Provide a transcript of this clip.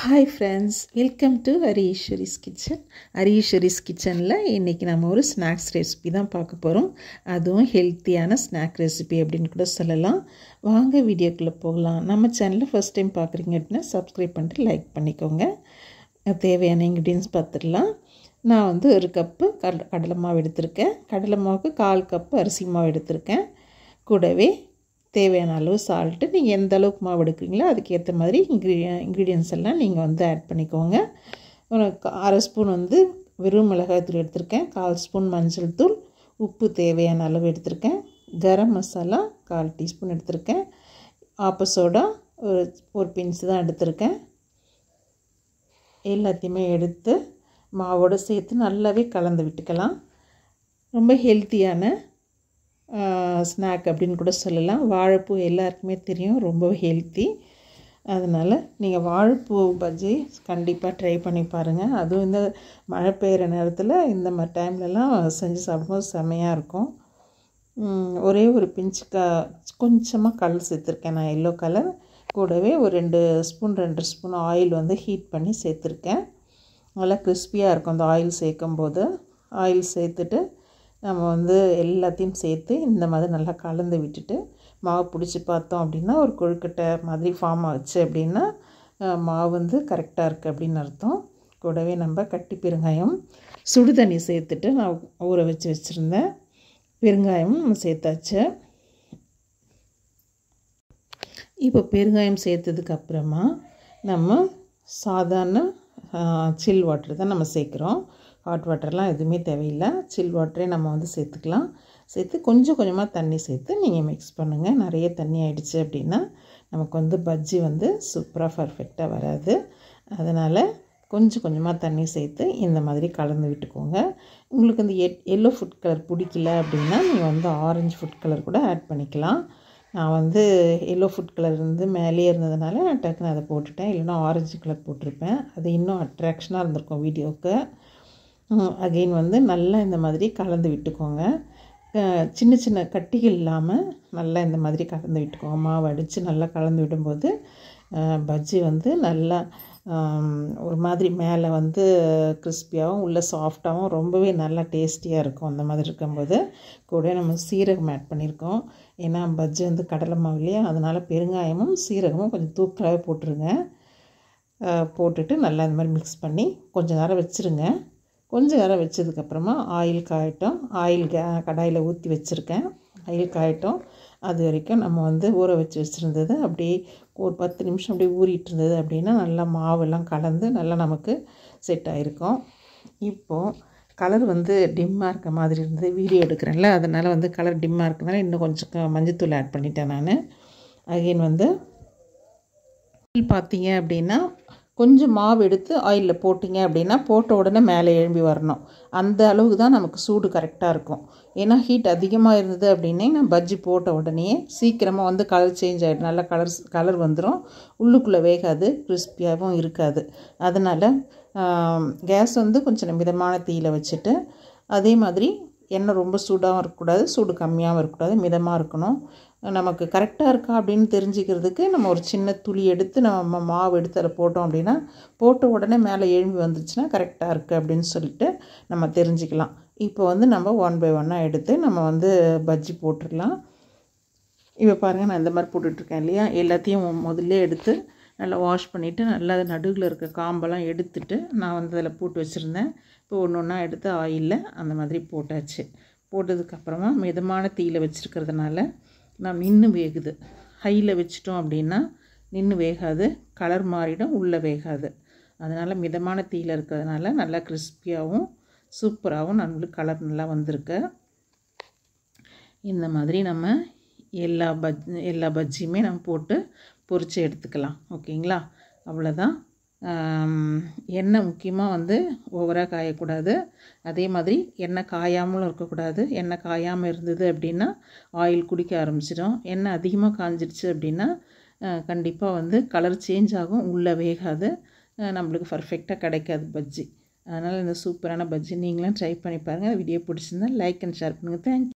Hi friends, welcome to Hareeswari's kitchen. Hareeswari's கிச்சனில் இன்றைக்கி நம்ம ஒரு ஸ்நாக்ஸ் ரெசிபி தான் பார்க்க போகிறோம். அதுவும் ஹெல்த்தியான ஸ்நாக் ரெசிபி அப்படின்னு கூட சொல்லலாம். வாங்க வீடியோக்குள்ளே போகலாம். நம்ம சேனலில் ஃபஸ்ட் டைம் பார்க்குறீங்க அப்படின்னா சப்ஸ்கிரைப் பண்ணிட்டு லைக் பண்ணிக்கோங்க. தேவையான இன்க்ரீடியன்ஸ் பார்த்துடலாம். நான் வந்து ஒரு கப்பு கடலை மாவு எடுத்திருக்கேன். கடலை மாவுக்கு 1/4 கப்பு அரிசி மாவு எடுத்திருக்கேன். கூடவே தேவையான அளவு சால்ட்டு, நீங்கள் எந்த அளவுக்கு மாவு எடுக்கிறீங்களோ அதுக்கேற்ற மாதிரி இன்க்ரீடியன்ஸ் எல்லாம் நீங்கள் வந்து ஆட் பண்ணிக்கோங்க. ஒரு 1/2 ஸ்பூன் வந்து வெறும் மிளகாய் தூள் எடுத்திருக்கேன். 1/4 ஸ்பூன் மஞ்சள் தூள், உப்பு தேவையான அளவு எடுத்திருக்கேன். கரம் மசாலா 1/4 டீஸ்பூன் எடுத்திருக்கேன். ஆப்ப சோடா ஒரு பிஞ்ச் தான் எடுத்திருக்கேன். எல்லாத்தையுமே எடுத்து மாவோடு சேர்த்து நல்லாவே கலந்து விட்டுக்கலாம். ரொம்ப ஹெல்த்தியான ஸ்நாக் அப்படின்னு கூட சொல்லலாம். வாழைப்பூ எல்லாருக்குமே தெரியும், ரொம்ப ஹெல்த்தி. அதனால் நீங்கள் வாழைப்பூ பஜ்ஜி கண்டிப்பாக ட்ரை பண்ணி பாருங்கள். அதுவும் இந்த மழை பெய்கிற நேரத்தில் இந்த மாதிரி டைம்லலாம் செஞ்சு சாப்பிடும்போது செம்மையாக இருக்கும். ஒரே ஒரு பிஞ்சு கொஞ்சமாக கல் சேர்த்துருக்கேன் நான், எல்லோ கலர். கூடவே ஒரு 2 ஸ்பூன் ஆயில் வந்து ஹீட் பண்ணி சேர்த்துருக்கேன். நல்லா கிறிஸ்பியாக இருக்கும் அந்த ஆயில் சேர்க்கும்போது. ஆயில் சேர்த்துட்டு நம்ம வந்து எல்லாத்தையும் சேர்த்து இந்த மாதிரி நல்லா கலந்து விட்டுட்டு மாவு பிடிச்சி பார்த்தோம் அப்படின்னா ஒரு கொழுக்கட்டை மாதிரி ஃபார்ம் ஆச்சு அப்படின்னா மாவு வந்து கரெக்டாக இருக்குது அப்படின்னு அர்த்தம். கூடவே நம்ம கட்டி பெருங்காயம், சுடு தண்ணி சேர்த்துட்டு நான் ஊற வச்சுருந்தேன். பெருங்காயமும் நம்ம சேர்த்தாச்சு. இப்போ பெருங்காயம் சேர்த்ததுக்கப்புறமா நம்ம சாதாரண சில் வாட்டர் தான் நம்ம சேர்க்குறோம். ஹாட் வாட்டர்லாம் எதுவுமே தேவையில்லை. சில் வாட்டரே நம்ம வந்து சேர்த்துக்கலாம். சேர்த்து கொஞ்சம் கொஞ்சமாக தண்ணி சேர்த்து நீங்கள் மிக்ஸ் பண்ணுங்கள். நிறைய தண்ணி ஆகிடுச்சு அப்படின்னா நமக்கு வந்து பஜ்ஜி வந்து சூப்பராக பர்ஃபெக்டாக வராது. அதனால் கொஞ்சம் கொஞ்சமாக தண்ணி சேர்த்து இந்த மாதிரி கலந்து விட்டுக்கோங்க. உங்களுக்கு இந்த எல்லோ ஃபுட் கலர் பிடிக்கல அப்படின்னா நீங்கள் வந்து ஆரஞ்சு ஃபுட் கலர் கூட ஆட் பண்ணிக்கலாம். நான் வந்து எல்லோ ஃபுட் கலர் வந்து மேலேயே இருந்ததுனால நான் டக்குன்னு அதை போட்டுட்டேன். இல்லைன்னா ஆரஞ்சு கலர் போட்டிருப்பேன். அது இன்னும் அட்ராக்ஷனாக இருந்திருக்கும் வீடியோவுக்கு. அகெயின் வந்து நல்லா இந்த மாதிரி கலந்து விட்டுக்கோங்க. சின்ன சின்ன கட்டிகள் இல்லாமல் நல்லா இந்த மாதிரி கலந்து விட்டுக்கோங்க. மாவு அடித்து நல்லா கலந்து விடும்போது பஜ்ஜி வந்து நல்லா ஒரு மாதிரி மேலே வந்து கிறிஸ்பியாகவும் உள்ளே சாஃப்டாகவும் ரொம்பவே நல்லா டேஸ்டியாக இருக்கும். அந்த மாதிரி இருக்கும்போது கூட நம்ம சீரகம் ஆட் பண்ணியிருக்கோம். ஏன்னா பஜ்ஜி வந்து கடலை மாவுலையே, அதனால் பெருங்காயமும் சீரகமும் கொஞ்சம் தூக்கலாகவே போட்டுருங்க. போட்டுட்டு நல்லா இந்த மாதிரி மிக்ஸ் பண்ணி கொஞ்சம் நேரம் வச்சுருங்க. கொஞ்சம் நேரம் வச்சதுக்கப்புறமா ஆயில் காயட்டும். ஆயில் கடாயில் ஊற்றி வச்சுருக்கேன். ஆயில் காயட்டும். அது வரைக்கும் நம்ம வந்து ஊற வச்சுருந்தது அப்படியே ஒரு 10 நிமிஷம் அப்படியே ஊறிட்டு இருந்தது அப்படின்னா நல்லா மாவெல்லாம் கலந்து நல்லா நமக்கு செட் ஆகிருக்கும். இப்போது கலர் வந்து டிம்மாக இருக்க மாதிரி இருந்தது, வீடியோ எடுக்கிறேன்ல, அதனால் வந்து கலர் டிம்மாக இருக்கனால இன்னும் கொஞ்சம் மஞ்சத்தூள் ஆட் பண்ணிட்டேன் நான். அகெயின் வந்து பார்த்தீங்க அப்படின்னா கொஞ்சம் மாவு எடுத்து ஆயிலில் போட்டிங்க அப்படின்னா போட்ட உடனே மேலே எழும்பி வரணும். அந்த அளவுக்கு தான் நமக்கு சூடு கரெக்டாக இருக்கும். ஏன்னா ஹீட் அதிகமாக இருந்தது அப்படின்னே நான் பஜ்ஜி போட்ட உடனே சீக்கிரமாக வந்து கலர் சேஞ்ச் ஆகிடும். நல்லா கலர் வந்துடும். உள்ளுக்குள்ளே வேகாது, கிறிஸ்பியாகவும் இருக்காது. அதனால் கேஸ் வந்து கொஞ்சம் மிதமான தீயில் வச்சுட்டு, அதே மாதிரி எண்ணெய் ரொம்ப சூடாகவும் இருக்கக்கூடாது, சூடு கம்மியாகவும் இருக்கக்கூடாது, மிதமாக இருக்கணும். நமக்கு கரெக்டாக இருக்கா அப்படின்னு தெரிஞ்சுக்கிறதுக்கு நம்ம ஒரு சின்ன துளி எடுத்து நம்ம மாவு எடுத்து அதில் போட்டோம் அப்படின்னா போட்ட உடனே மேலே எழும்பி வந்துச்சுன்னா கரெக்டாக இருக்குது அப்படின்னு சொல்லிட்டு நம்ம தெரிஞ்சுக்கலாம். இப்போ வந்து நம்ம 1 by 1 எடுத்து நம்ம வந்து பஜ்ஜி போட்டுடலாம். இப்போ பாருங்கள், நான் இந்த மாதிரி போட்டுட்ருக்கேன் இல்லையா. எல்லாத்தையும் முதல்ல எடுத்து நல்லா வாஷ் பண்ணிவிட்டு நல்லா நடுவில் இருக்க காம்பெல்லாம் எடுத்துட்டு நான் வந்து அதில் போட்டு வச்சுருந்தேன். இப்போ ஒன்று ஒன்றா எடுத்து ஆயிலில் அந்த மாதிரி போட்டாச்சு. போட்டதுக்கப்புறமா மிதமான தீயில் வச்சுருக்கிறதுனால நான் நின்று வேகுது. ஹையில் வச்சிட்டோம் அப்படின்னா நின்று வேகாது, கலர் மாறிடும், உள்ளே வேகாது. அதனால் மிதமான தீயில் இருக்கிறதுனால நல்லா கிறிஸ்பியாகவும் சூப்பராகவும் நம்மளுக்கு கலர் நல்லா வந்திருக்கு. இந்த மாதிரி நம்ம எல்லா பஜ்ஜியுமே நம்ம போட்டு பொரித்து எடுத்துக்கலாம். ஓகேங்களா? அவ்வளோதான். எண்ணெய் முக்கியமாக வந்து ஓவராக காயக்கூடாது. அதே மாதிரி எண்ணெய் காயாமலும் இருக்கக்கூடாது. எண்ணெய் காயாமல் இருந்தது அப்படின்னா ஆயில் குடிக்க ஆரம்பிச்சிடும். எண்ணெய் அதிகமாக காஞ்சிடுச்சு அப்படின்னா கண்டிப்பாக வந்து கலர் சேஞ்ச் ஆகும், உள்ளே வேகாது, நம்மளுக்கு பர்ஃபெக்டாக கிடைக்காது பஜ்ஜி. அதனால் இந்த சூப்பரான பஜ்ஜி நீங்களும் ட்ரை பண்ணி பாருங்கள். வீடியோ பிடிச்சிருந்தா லைக் அண்ட் ஷேர் பண்ணுங்கள். தேங்க்யூ.